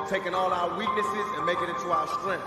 taking all our weaknesses and making it to our strength.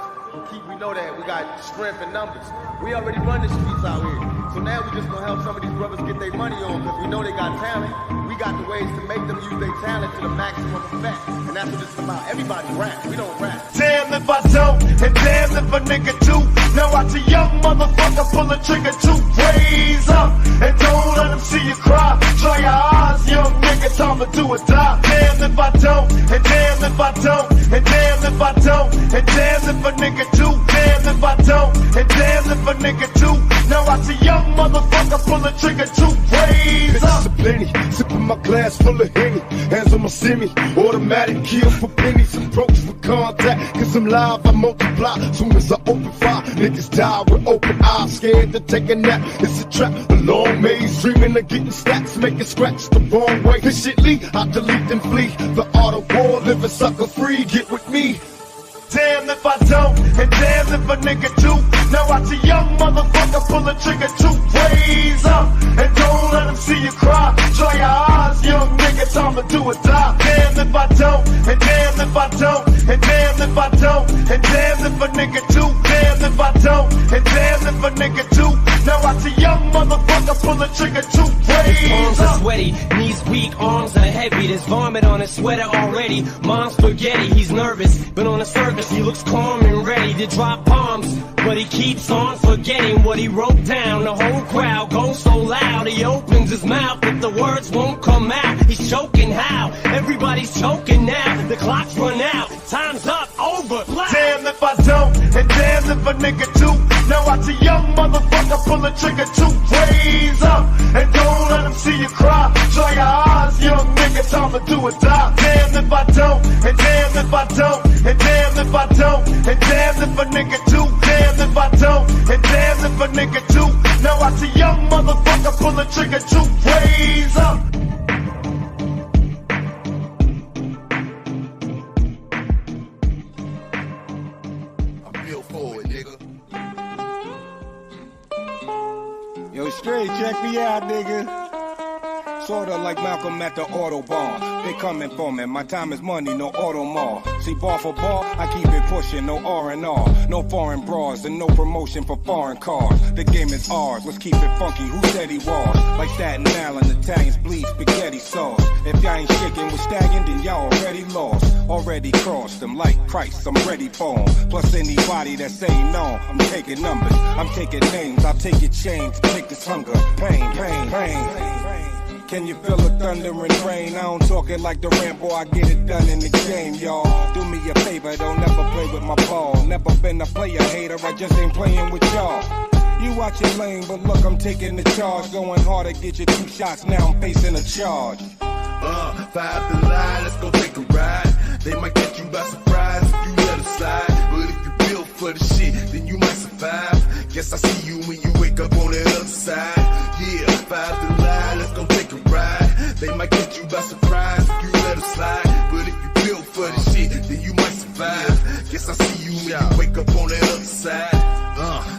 We know that we got strength in numbers. We already run the streets out here. So now we just gonna help some of these brothers get their money on because we know they got talent. We got the ways to make them use their talent to the maximum effect. And that's what it's about. Everybody rap. We don't rap. Damn if I don't, and damn if a nigga do. Now watch a young motherfucker pull a trigger to raise up. And don't let them see you cry. Dry your eyes, young nigga, time to do or die. Damn if I don't, and damn if I don't, and damn if I don't, and damn if a nigga do. Damn if I don't, and damn if a nigga do. Now watch a young motherfucker pull a trigger to raise up. Plenty, sipping my glass full of Henny. Hands on my semi, automatic kill for pennies. Approach for contact, cause I'm live, I multiply. Soon as I open fire, niggas die with open eyes. Scared to take a nap, it's a trap. A long maze, dreaming of getting stacks, making scratch the wrong way. Efficiently, I delete and flee. The art of war, living sucker free, get with me. Damn if I don't, and damn if a nigga do. Now watch a young motherfucker pull a trigger to raise up. And don't let them see you cry. Dry your eyes, young nigga, time to do or die. Damn if I don't, and damn if I don't, and damn if I don't, and damn if a nigga do. Damn if I don't, and damn if a nigga do. Now watch a young motherfucker pull a trigger to raise Arms up. are sweaty, knees weak, arms are heavy. There's vomit on his sweater already. Mom's spaghetti, he's nervous, but on the surface he looks calm and ready to drop bombs. But he keeps on forgetting what he wrote down. The whole crowd goes so loud, he opens his mouth, but the words won't come out. He's choking how? Everybody's choking now. The clock's run out, time's up, over. Damn if I don't, and damn if a nigga do. Now watch a young motherfucker pull a trigger to raise up. And don't let them see you cry. Dry your eyes, young nigga, time to do or die. Damn if I don't, and damn if I don't, and damn if I don't, and damn if a nigga do. Damn if I don't, and damn if a nigga do. Now watch a young motherfucker pull a trigger to raise up. Yo, straight, check me out, nigga. Sorta like Malcolm at the Autobahn. They coming for me, my time is money, no Automall. See, bar for bar, I keep it pushing, no R&R. No foreign bras and no promotion for foreign cars. The game is ours, let's keep it funky, who said he was? Like Staten Island, Italians bleed spaghetti sauce. If y'all ain't shaking with Staggin', then y'all already lost. Already crossed them like Christ, I'm ready for 'em. Plus anybody that say no, I'm taking numbers. I'm taking names, I'll take your chains, take this hunger, pain, pain, pain. Can you feel the thunder and rain? I don't talk it like the Rambo, I get it done in the game, y'all. Do me a favor, don't never play with my ball. Never been a player hater, I just ain't playing with y'all. You watch your lane, but look, I'm taking the charge. Going hard to get you 2 shots, now I'm facing a charge. 5 to line, let's go take a ride. They might catch you by surprise if you let it slide. But if you build for the shit, then you might survive. Guess I see you when you wake up on the other side. Yeah, 5 to line, let's go take a ride. They might catch you by surprise if you let it slide. But if you build for the shit, then you might survive. Guess I see you when you wake up on the other side.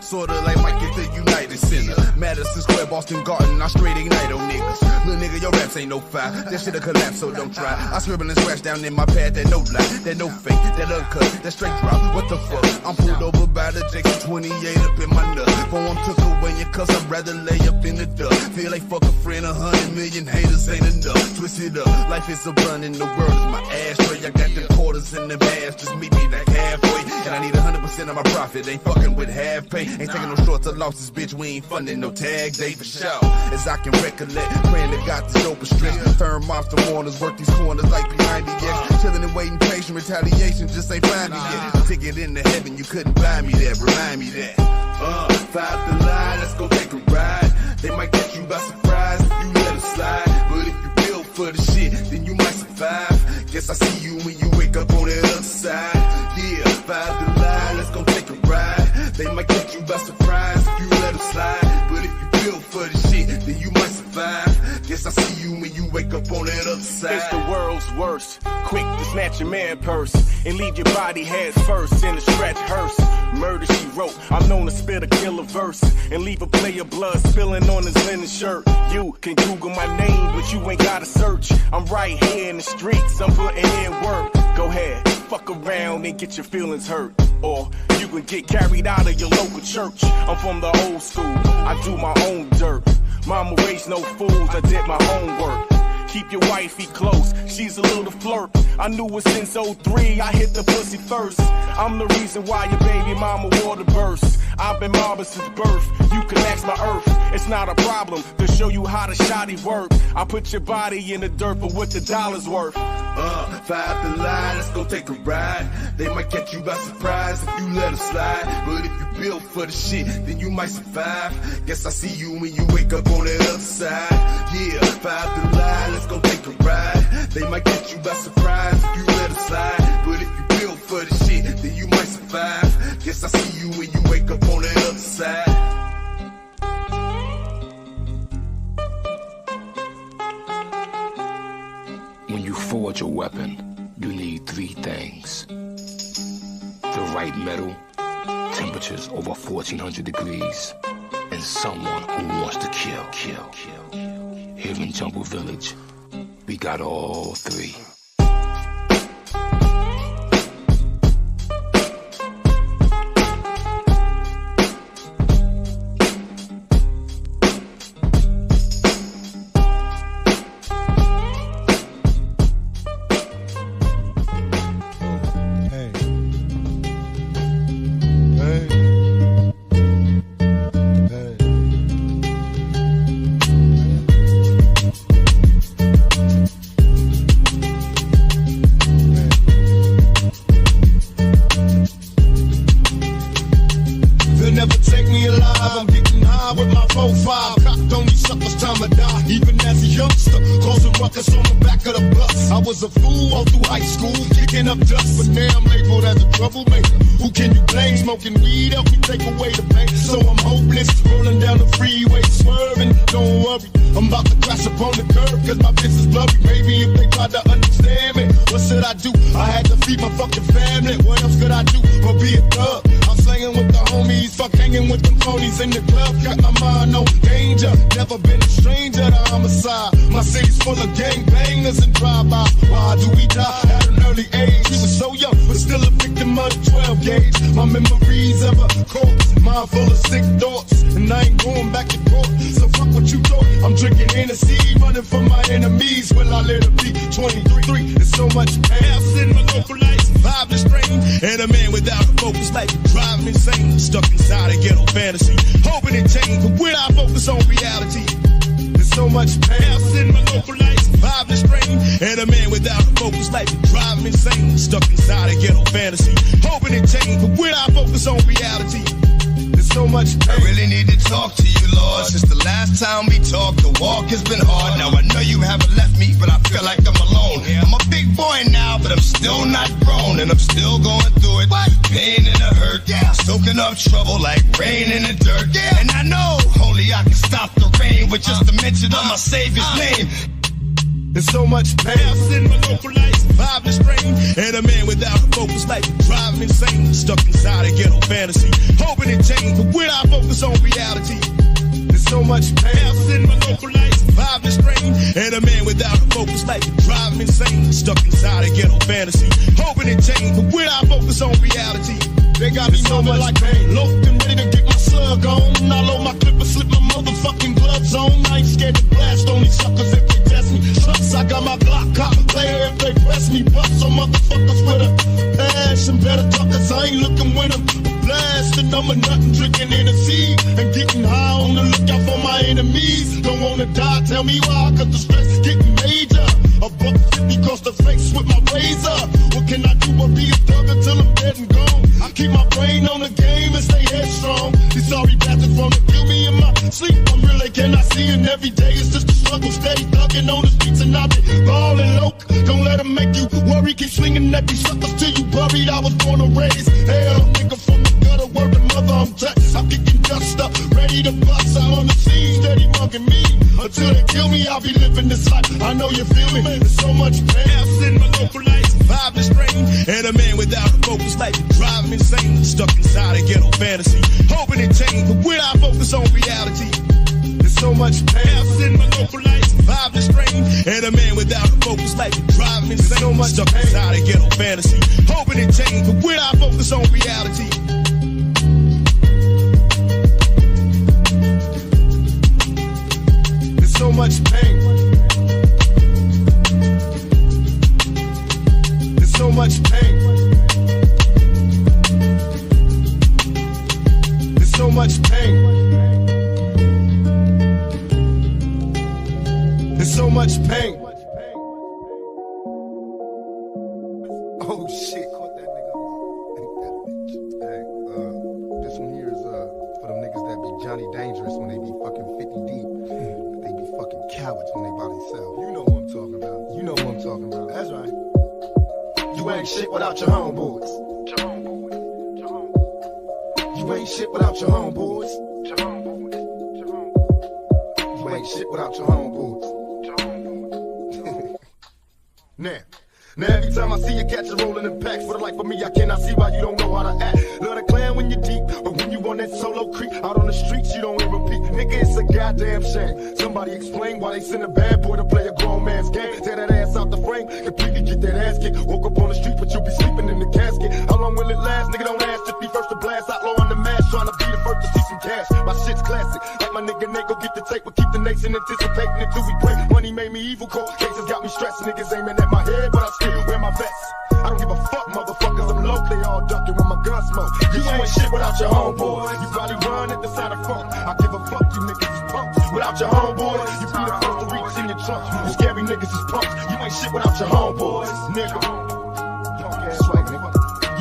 Sorta like Mike at the United Center, Madison Square, Boston Garden, I straight ignite on niggas. Little nigga, your raps ain't no fire, that shit'll collapse, so don't try. I scribble and scratch down in my pad, that no lie, that no fake, that uncut, that straight drop, what the fuck? I'm pulled over by the Jackson 28 up in my nut. Phone took away your cuss, I'd rather lay up in the dust. Feel like fuck a friend, 100 million haters ain't enough. Twist it up, life is a blunt and the world is my ashtray. I got the quarters in the mass, just meet me like halfway. And I need 100% of my profit, ain't fucking with half pay. Ain't taking no shorts or losses, bitch, we ain't funding no tag day for sure. As I can recollect, praying to God this open stretch. Turn monster warners, work these corners like behind the X. Chilling and waiting patient, retaliation just ain't find me yet. Ticket into heaven, you couldn't buy me that, remind me that. 5 to line, let's go take a ride. They might catch you by surprise if you let it slide. But if you build for the shit, then you might survive. Guess I see you when you wake up on the other side. Yeah, 5 to line, let's go take a ride. They might catch you by surprise if you let it slide. But if you build for the shit, then you might survive. Guess I see you when you wake up on that other side. It's the world's worst, quick to snap snatch your man purse and leave your body head first in a stretch hearse. Murder she wrote, I'm known to spit a killer verse and leave a player blood spilling on his linen shirt. You can Google my name, but you ain't gotta search. I'm right here in the streets, I'm putting in work. Go ahead, fuck around and get your feelings hurt. Or you can get carried out of your local church. I'm from the old school, I do my own dirt. Mama raised no fools, I did my homework. Keep your wifey close, she's a little flirt. I knew it since 03, I hit the pussy first. I'm the reason why your baby mama wore the burst. I've been mobbing since birth, you can ask my earth. It's not a problem to show you how the shotty work. I put your body in the dirt for what the dollar's worth. 5 the line, let's go take a ride. They might catch you by surprise if you let them slide. But if you built for the shit, then you might survive. Guess I see you when you wake up on the other side. Yeah, 5 the line, let's go take a ride. They might catch you by surprise if you let them slide. But if you built for the shit, then you might survive. Guess I see you when you wake up on the other side. When you forge a weapon, you need 3 things. The right metal, temperatures over 1400 degrees, and someone who wants to kill. Here in Jungle Village, we got all 3. Smoking weed help me take away the pain, so I'm hopeless. Rolling down the freeway, swerving. Don't worry, I'm about to crash upon the curb, cause my vision is blurry. Maybe if they tried to understand me, what should I do? I had to feed my fucking family. What else could I do but be a thug? I'm slanging with the homies, fuck hanging with them phonies in the club. Got my mind on danger, never been a stranger to homicide. My city's full of gangbangers and drive-bys. Why do we die at an early age? We were so young, but still a victim of the 12 gauge. My memories of a corpse, mind full of sick thoughts, and I ain't going back to court. So fuck what you thought. I'm drinking Hennessy, running from my enemies. Will I let it be 23? There's so much chaos in my local life. Vibe the strain, and a man without a focus like drive me insane. Stuck inside a ghetto fantasy, hoping it change, but when I focus on reality, there's so much chaos in my local life. Vibe the strain, and a man without a focus like drive me insane. Stuck inside a ghetto fantasy, hoping it change, but when I focus on reality, there's so much pain. I really need to talk to you, Lord. Since the last time we talked, the walk has been hard. Now I know you haven't left me, but I feel like I'm alone. I'm a big boy now, but I'm still not grown, and I'm still going through it. Pain and a hurt, soaking up trouble like rain in the dirt. And I know only I can stop the rain with just a mention of my Savior's name. There's so much chaos in my local life. Vibe the strain, and a man without a focus like drive me insane. Stuck inside a ghetto fantasy, hoping it change, but when I focus on reality, there's so much chaos in my local life. Vibe the strain, and a man without a focus like drive me insane. Stuck inside a ghetto fantasy, hoping it change, but when I focus on reality, they got me so much like pain. Loafed and ready to get my slug on. I load my clip and slip my motherfucking gloves on. I ain't scared to blast on these suckers if they test me. Trucks, I got my Glock cop player if they press me. Bust some motherfuckers with a passion. Better talkers, I ain't looking with them. Blasting, I'm a nothing, drinking Hennessy and getting high on the lookout for my enemies. Don't wanna die, tell me why, cause the stress getting major. A $150 across the face with my razor. What can I do but be a thug until I'm dead and gone? I keep my brain on the game and stay headstrong. These sorry bastards wanna kill me in my sleep. I'm really cannot see, and every day it's just a struggle. Steady thugging on the streets and I've been ballin' low. Don't let them make you worry, keep swinging at these suckers till you buried. I was born and raised hell, nigga from the gutter, word to mother, I'm touched. I'm kicking dust up, ready to bust out on the scene, steady mugging me. Until they kill me, I'll be living this life. I know you feel me. There's so much chaos in my local life. survive the strain. And a man without a focus life can drive him insane. Stuck inside a ghetto fantasy, hoping it change, but without focus on reality. There's so much pain. Absent in my local life, survive the strain. And a man without a focus life can drive him insane. So much stuck inside a ghetto fantasy, hoping it change, but without focus on reality. There's so much pain. There's so much pain. There's so much pain. There's so much pain. Oh shit, caught that nigga. Hey, this one here is for them niggas that be Johnny Dangerous when they be fucking 50 deep. They be fucking cowards when they by themselves. You know what I'm talking about. You know what I'm talking about. That's right. You ain't shit without your homeboys. You ain't shit without your homeboys. You ain't shit without your homeboys. Now every time I see you catch you rolling in packs, for the life of me I cannot see why you don't know how to act. Love the clan when you're deep, but when you on that solo creep out on the streets you don't even repeat. Nigga, it's a goddamn shame. Somebody explain why they send a bad boy to play a grown man's game. Tear that ass out the frame, completely get that ass kicked. Woke up on the street but you be sleeping in the casket. How long will it last? Nigga, don't ask, just be first to blast. Outlaw on the mask, trying to be the first to see some cash. My shit's classic, like my nigga Nate, go get the tape, but keep the nation anticipating until we break. Money made me evil, cold cases got me stressed. Niggas aiming at my head, but I still wear my vest. I don't give a fuck, motherfuckers, I'm low, they all ducking when my gun smoke. You ain't shit without your homeboy. You probably run at the side of funk. I give a fuck, you niggas is punks. Without your homeboy, you be the first to reach in your trunk. You scary niggas is punks. You ain't shit without your homeboys, nigga. That's right, nigga.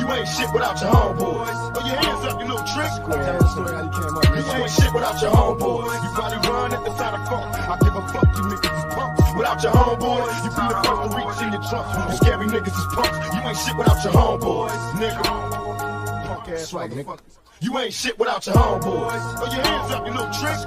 You ain't shit without your homeboys. Throw your hands up, you little trick. You ain't shit without your homeboys. You probably run at the side of funk. I give a fuck, you niggas is punks. Without your homeboys, you be the first to reach in your trunk. You scary niggas is punks. You ain't shit without your homeboys, nigga. Punk ass right, nigga. You ain't shit without your homeboys. Throw your hands up, you little trick.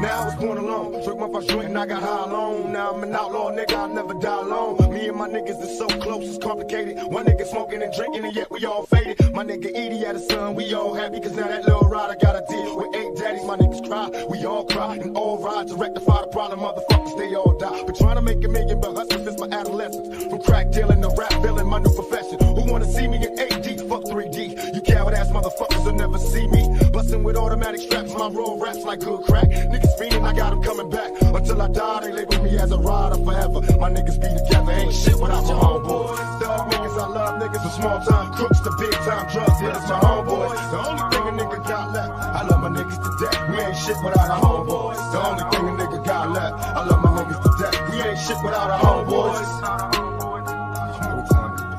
Now I was born alone. Took my first joint and I got high alone. Now I'm an outlaw, nigga, I'll never die alone. Me and my niggas is so close, it's complicated. One nigga smoking and drinking and yet we all faded. My nigga Edie had a son, we all happy. Cause now that little rider got a deal with 8 daddies. My niggas cry, we all cry. And all ride to rectify the problem, motherfuckers, they all die. Been trying to make a million, but hustling since my adolescence. From crack dealing to rap dealing, my new profession. Who wanna see me in 8D? Fuck 3D. You coward ass motherfuckers will never see me. Bustin' with automatic straps, my raw raps like good crack. Niggas fiendin', I got them coming back. Until I die, they label me as a rider forever. My niggas be together, ain't shit without your homeboys. Dog niggas, I love niggas from small time crooks to big time drug dealers, my homeboys. The only thing a nigga got left, I love my niggas to death. We ain't shit without our homeboys. The only thing a nigga got left, I love my niggas to death. We ain't shit without our homeboys.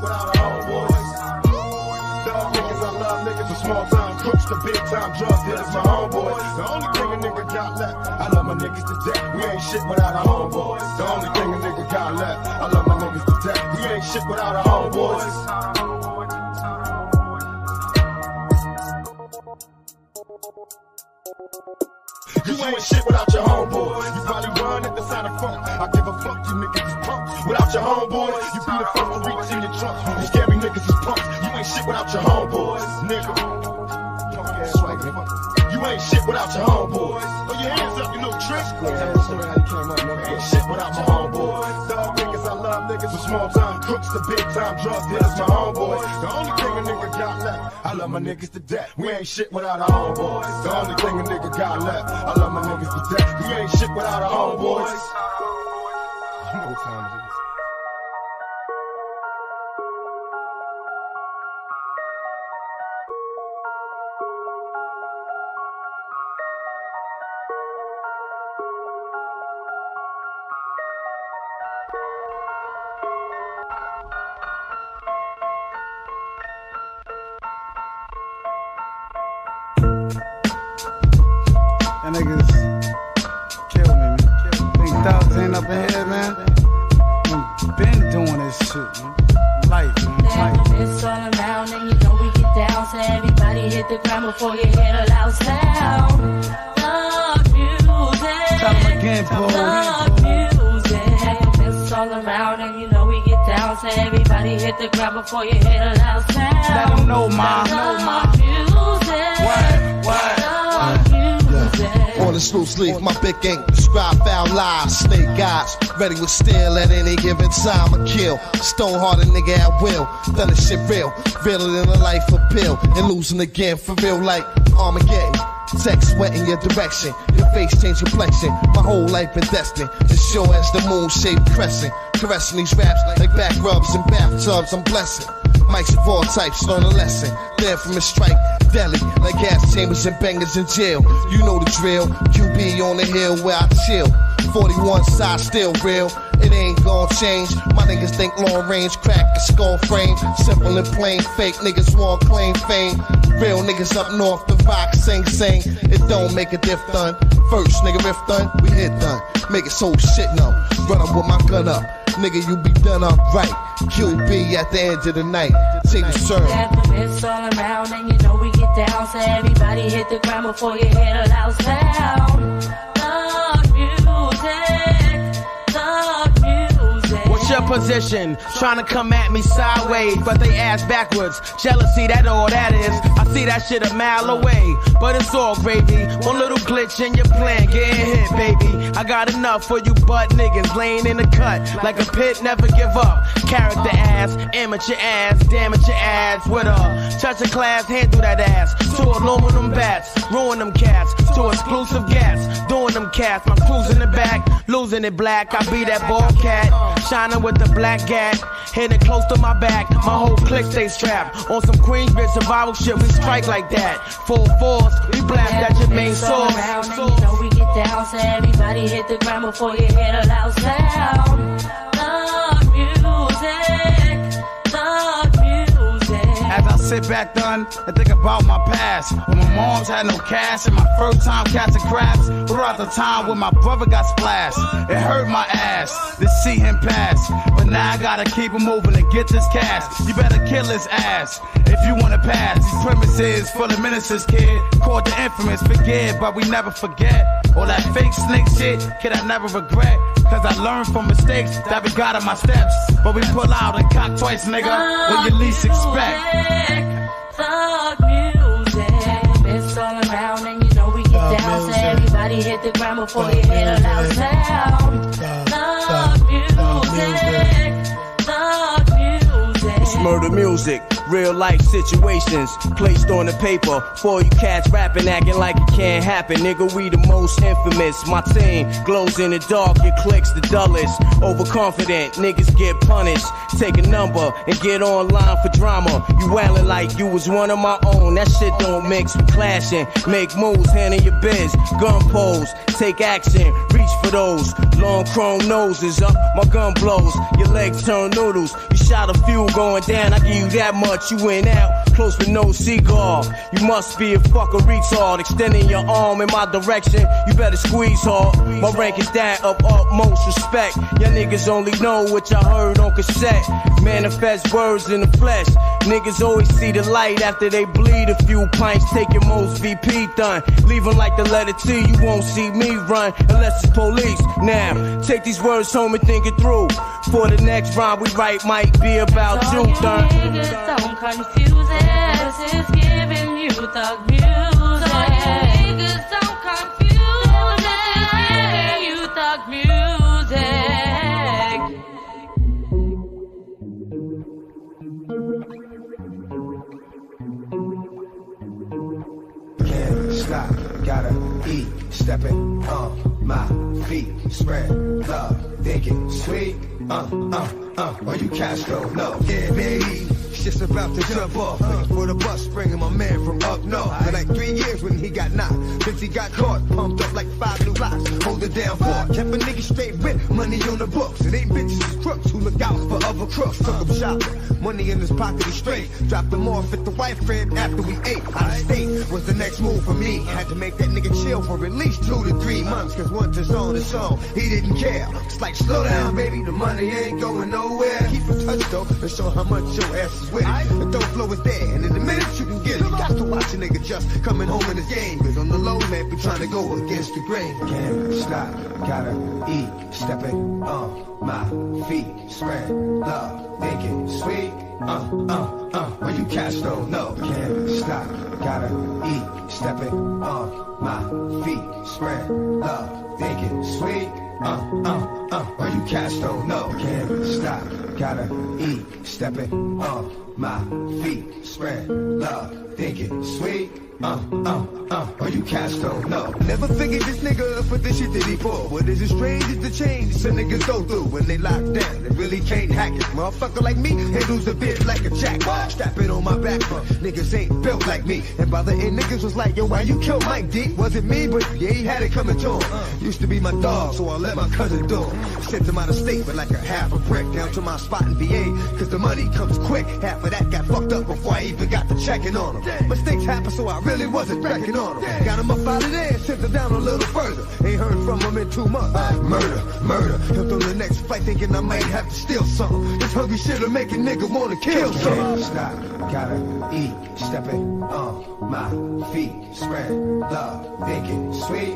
Without our homeboys. Dog niggas, I love niggas from small time crooks to big time drug dealers, my homeboys. The only thing a nigga got left, I love my niggas to death. We ain't shit without our homeboys. The only thing a nigga got left, I love my niggas to death. We ain't shit without our homeboys. You ain't shit without your homeboy. You probably run at the side of funk. I give a fuck, you niggas is punks. Without your homeboy, you be the first to reach in your trunk. You scary niggas is punks. You ain't shit without your homeboys, nigga. Punk ass right, nigga. You ain't shit without your homeboys. Throw your hands up, you little trick. Ain't shit without your homeboys. Dog niggas, I love niggas from small time crooks to big time drug dealers, my homeboys. The only thing a nigga got left, I love my niggas to death. We ain't shit without our homeboys. The only thing a nigga got left, I love my niggas to death. We ain't shit without our homeboys. You know what time it is. That niggas kill me, man. Big thugs ain't up in here, man. I've been doing this shit, man. Life, man. Life. It's all around and you know we get down. So everybody hit the ground before you hear a loud sound. Love music. Tell them again, boy. Love music. It's all around and you know we get down. so everybody hit the ground before you hear the loud sound. Let them know, ma. On this loose leaf, my big ink describe foul lies, snake eyes, ready with steel at any given time. I kill, stone-hearted nigga at will. Done this shit real, realer than a life appeal, and losing again for real like Armageddon. Text sweat in your direction, your face change complexion. My whole life been destined to show as the moon-shaped crescent. Caressing these raps like back rubs and bathtubs, I'm blessing. Mics of all types, learn a lesson. Then from a strike, deadly, like gas chambers and bangers in jail. You know the drill, QB on the hill where I chill. 41 side still real, it ain't gon' change. My niggas think long range, crack a skull frame. Simple and plain, fake niggas want claim fame. Real niggas up north, the rock sing. It don't make a diff done. First nigga riff done, we hit done. Make it so shit numb, run up with my gun up. Nigga, you be done up right. QB at the end of the night. Take a turn. It's all around and you know we get down. So everybody hit the ground before you hear the loud sound. Thug music, thug music. What's your position? Trying to come at me sideways, but they ass backwards. Jealousy, that all that is. I see that shit a mile away, but it's all gravy. One little glitch in your plan, getting hit, baby. I got enough for you butt niggas laying in the cut like a pit, never give up. Character ass, amateur ass, damage your ass with a touch of class, handle that ass. To aluminum bats, ruin them cats. To exclusive gas, doing them cats. My crew's in the back, losing it black. I be that ball cat, shining with the black gat, hitting close to my back. My whole clique stays trapped on some Queensbridge survival shit. We strike like that, full force. We blast at your main source. You know we get down, so everybody hit the ground before you hear the loud sound. Thug music, thug music. As I sit back done and think about my past, when my moms had no cash and my first time catching crabs, throughout the time when my brother got splashed, it hurt my ass to see him pass. But now I gotta keep him moving and get this cash. You better kill his ass if you wanna pass. These premises full of menaces, kid. Caught the infamous, forget, but we never forget. All that fake snake shit, kid, I never regret. Cause I learned from mistakes that we got on my steps. But we pull out and cock twice, nigga, when you least expect. Thug music, it's all around and you know we get down. So everybody hit the ground before you hear the loud sound. Thug music, thug music. It's murder music, real life situations placed on the paper for you cats rapping, acting like it can't happen. Nigga, we the most infamous. My team glows in the dark, your click's the dullest. Overconfident, niggas get punished. Take a number and get online for drama. You wailing like you was one of my own. That shit don't mix with clashing. Make moves, handle your biz. Gun pose, take action, reach for those. Long chrome noses up, my gun blows. Your legs turn noodles. You shot a few going down, I give you that much. You went out, close with no cigar. You must be a fucking retard. Extending your arm in my direction, you better squeeze hard. My rank is that of utmost respect. Y'all niggas only know what y'all heard on cassette. Manifest words in the flesh. Niggas always see the light after they bleed a few pints. Take your most VP done. Leaving like the letter T, you won't see me run unless it's police. Now, take these words home and think it through. For the next rhyme we write might be about so you, niggas don't confuse it. This is giving you thug music. So niggas don't confuse it. This is giving you thug music. Can't stop, gotta eat, stepping on my feet, spread love, thinking sweet, or you Castro, no, yeah, baby. Just about to jump off. Looking for the bus, bringing my man from up north. For like 3 years when he got knocked. Since he got caught, pumped up like 5 new lots. Hold it down for. Kept a nigga straight with money on the books. It ain't bitches, it's crooks who look out for other crooks. Took him shopping, money in his pocket, he straight. Dropped him off at the wife crib after we ate. Out of state was the next move for me. Had to make that nigga chill for at least 2 to 3 months. Cause once it's on, he didn't care. It's like, slow down, baby, the money ain't going nowhere. Keep in touch though, and show how much your ass is with it. The dope flow is there, and in a minute you can get it. You got to watch a nigga just coming home in his game. Cause on the low, man, be trying to go against the grain. Can't stop, gotta eat, stepping on my feet, spread love, thinking sweet. When you catch don't know, can't stop, gotta eat, stepping on my feet, spread love, thinking sweet. When you catch don't know, can't stop, gotta eat, stepping on my feet, spread love, thinking sweet. When you catch don't know. Never figured this nigga for this shit that he for. What is as strange as the change some niggas go through when they lock down. They really can't hack it. Motherfucker like me handles a bit like a jack. Strap it on my back, but niggas ain't built like me. And by the end, niggas was like, yo, why you kill Mike D? Wasn't me, but yeah, he had it coming to him. Used to be my dog, so I let my cousin do him. Sent him out of state with like a half a brick down to my spot in VA. Cause the money comes quick. Half of that got fucked up before I even got to checking on him. Mistakes happen, so I really wasn't wrecking on him. Got him up out of there, sent him down a little further. Ain't heard from him in 2 months. Murder. He'll throw the next fight thinking I might have to steal something. This hungry shit'll make a nigga wanna kill something. Stop, gotta eat, stepping on my feet, spread love, thinking sweet.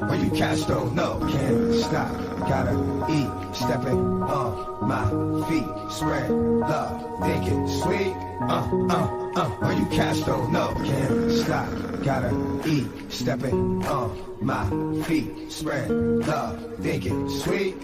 When you catch don't know, can't stop, gotta eat, stepping on my feet, spread love, thinking sweet. When you catch don't know, can't stop, gotta eat, stepping on my feet, spread love, thinking sweet.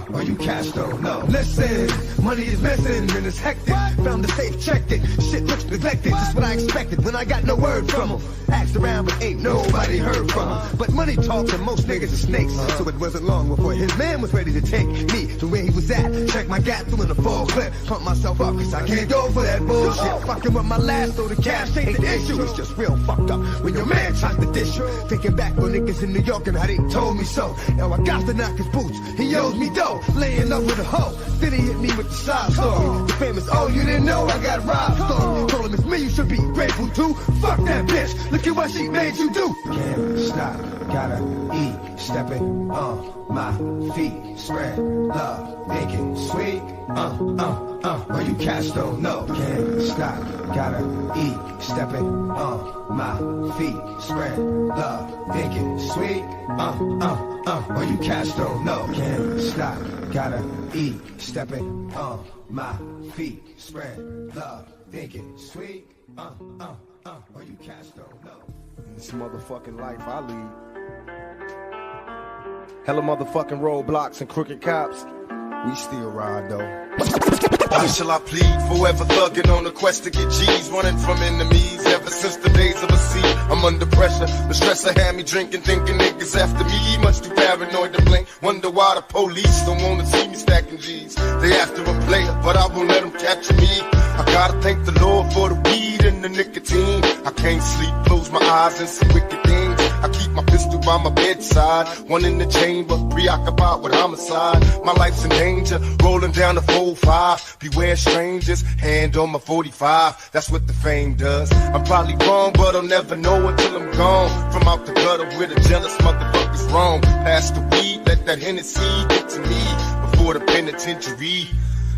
When you catch don't know. Listen, money is missing and it's hectic. Found the safe, checked it. Shit looks neglected. Just what I expected when I got no word from him. Asked around but ain't nobody heard from him. But money talks and most niggas are snakes. So it wasn't long before his man was ready to take me to where he was at. Check my gap through in a full clip. Pump myself up cause I can't go for that bullshit. Fucking with my last so the cash ain't the issue. It's just real fucked up when your man tries to dish you. Thinking back on niggas in New York and how they told me so. Now I got to knock his boots. He owes me dough. Laying up with a hoe. Then he hit me with the side story. The famous, oh you didn't know I got robbed story. Told him it's me you should be grateful to. Fuck that bitch. Look at what she made you do. Can't stop. Gotta eat. Stepping on my feet. Spread love. Making sweet. When you catch don't know. Can't stop. Gotta eat. Stepping on my feet. Spread love. Making sweet. When you catch don't know. Can't stop. Gotta eat. Stepping on my feet. Spread love. Thinking sweet. When you catch don't know. This motherfucking life I lead. Hella motherfucking roadblocks and crooked cops. We still ride though. How shall I plead? Forever thugging on a quest to get G's, running from enemies. Ever since the days of a sea, I'm under pressure. The stressor had me drinking, thinking niggas after me. Much too paranoid to blink. Wonder why the police don't wanna see me stacking G's. They after a player, but I won't let them catch me. I gotta thank the Lord for the weed and the nicotine. I can't sleep, close my eyes and see wicked things. I keep my pistol by my bedside, one in the chamber, preoccupied with homicide. My life's in danger, rolling down the 4-5. Beware strangers, hand on my 45. That's what the fame does. I'm probably wrong, but I'll never know until I'm gone. From out the gutter where the jealous motherfuckers roam. Pass the weed, let that Hennessy get to me before the penitentiary.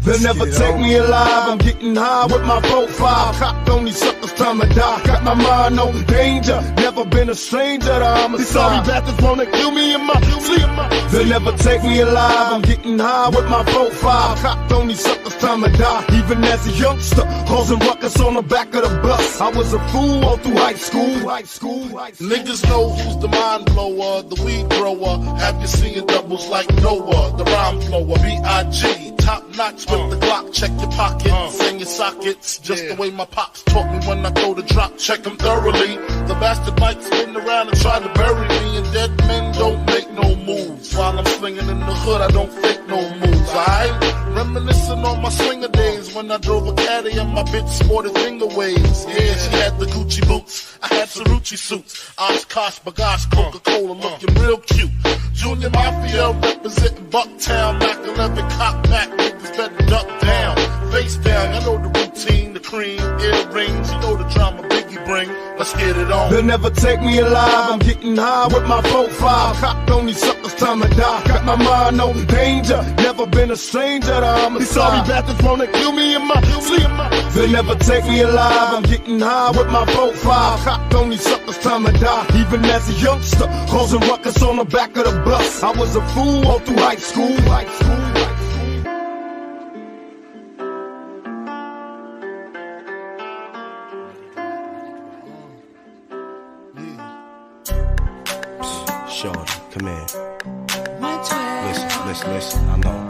They'll never take me alive, I'm getting high with my 4-5. Cocked on these suckers, time to die. Got my mind on danger, never been a stranger to homicide. These sorry bastards wanna kill me in my sleep. They'll never take me alive, I'm getting high with my 4-5. Cocked on these suckers, time to die. Even as a youngster, causing ruckus on the back of the bus. I was a fool all through high school. Niggas know who's the mind blower, the weed grower. Have you seen doubles like Noah, the rhyme flower, B.I.G. Top notch with the Glock, check your pockets and your sockets. Just the way my pops taught me when I go to drop, check them thoroughly. The bastard might spin around and try to bury me, and dead men don't make no moves. While I'm slinging in the hood, I don't fake no moves, alright? Reminiscing on my swinger days when I drove a caddy and my bitch sported finger waves. Yeah, she had the Gucci boots, I had Cerrucci suits. Oshkosh, Bagash, Coca-Cola looking real cute. Junior Mafia representing Bucktown, Mac 11, cop back, niggas better duck down. Face down, I know the routine, the cream, earrings, you know the drama Biggie bring. let's get it on. They'll never take me alive. I'm getting high with my 4-5. Cocked on these suckers, time to die. Got my mind on danger. Never been a stranger to homicide. These sorry bastards wanna kill me in my sleep. They'll never take me alive. I'm getting high with my 4-5. Cocked on these suckers, time to die. Even as a youngster, causing ruckus on the back of the bus. I was a fool all through high school. Shorty, come here. Listen. I know.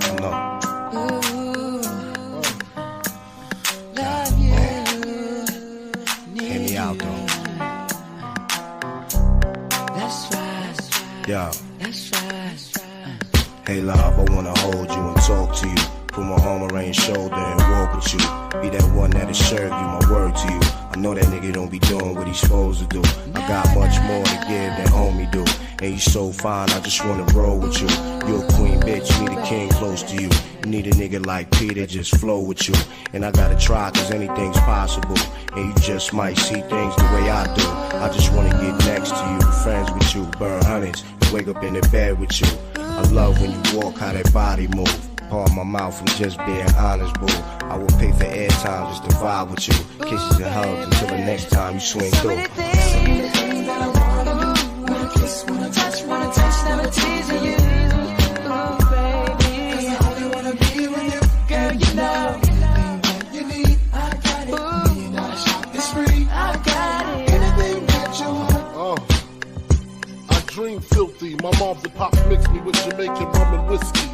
Hear me out, though. That's right. Yo. Hey, love, I wanna hold you and talk to you. Put my arm around your shoulder and walk with you. Be that one that'll serve you, my word to you. I know that nigga don't be doing what he's supposed to do. I got much more to give than homie do. And you so fine, I just wanna roll with you. You a queen bitch, you need a king close to you. You need a nigga like Peter, just flow with you. And I gotta try, cause anything's possible. And you just might see things the way I do. I just wanna get next to you, friends with you, burn hundreds, wake up in the bed with you. I love when you walk, how that body move. Pardon my mouth, I'm just being honest, boo. I will pay for airtime just to vibe with you. Kisses and hugs until the next time you swing through. Things that I wanna kiss, wanna touch, never teasing you, baby. 'Cause I only wanna be with you, girl. You know anything that you need, I got it. $1,000,000 shop is free, I got it. Anything that you want. I dream filthy. My moms and pops mix me with Jamaican rum and whiskey.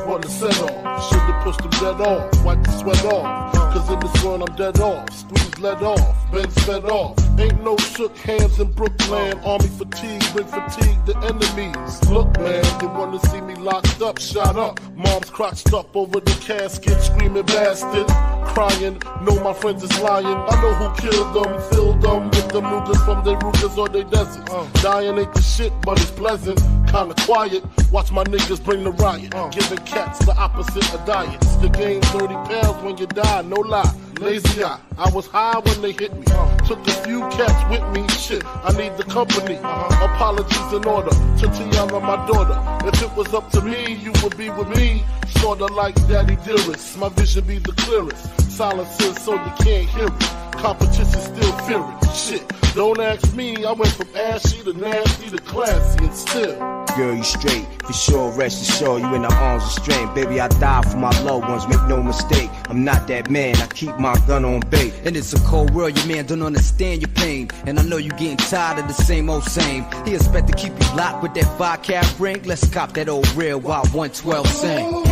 Run the set off. Should've pushed them dead off. Wipe the sweat off. Cause in this world I'm dead off. Squeeze lead off. Been fed off. Ain't no shook hands in Brooklyn. Army fatigue, bring fatigue the enemies. Look, man, you wanna see me locked up, shot up. Mom's crotched up over the casket, screaming bastard. Crying, know my friends is lying. I know who killed them, filled them with them Rugers from their Rugers or their deserts. Dying ain't the shit, but it's pleasant. Kinda quiet, watch my niggas bring the riot. Giving cats the opposite of diets. You gain 30 pounds when you die, no lie. Lazy eye, I was high when they hit me. Took a few cats with me, shit, I need the company. Apologies in order to Tiana, my daughter. If it was up to me, you would be with me. Sorta like Daddy Dearest, my vision be the clearest. Silences so you can't hear it. Competition still fearing. Shit, don't ask me, I went from ashy to nasty to classy and still. Girl, you straight, for sure, rest assured, you in the arms of strength. Baby, I die for my loved ones, make no mistake. I'm not that man, I keep my gun on bait. And it's a cold world, your man don't understand your pain. And I know you getting tired of the same old same. He expect to keep you locked with that 5-cat ring. Let's cop that old real wild 112 sing.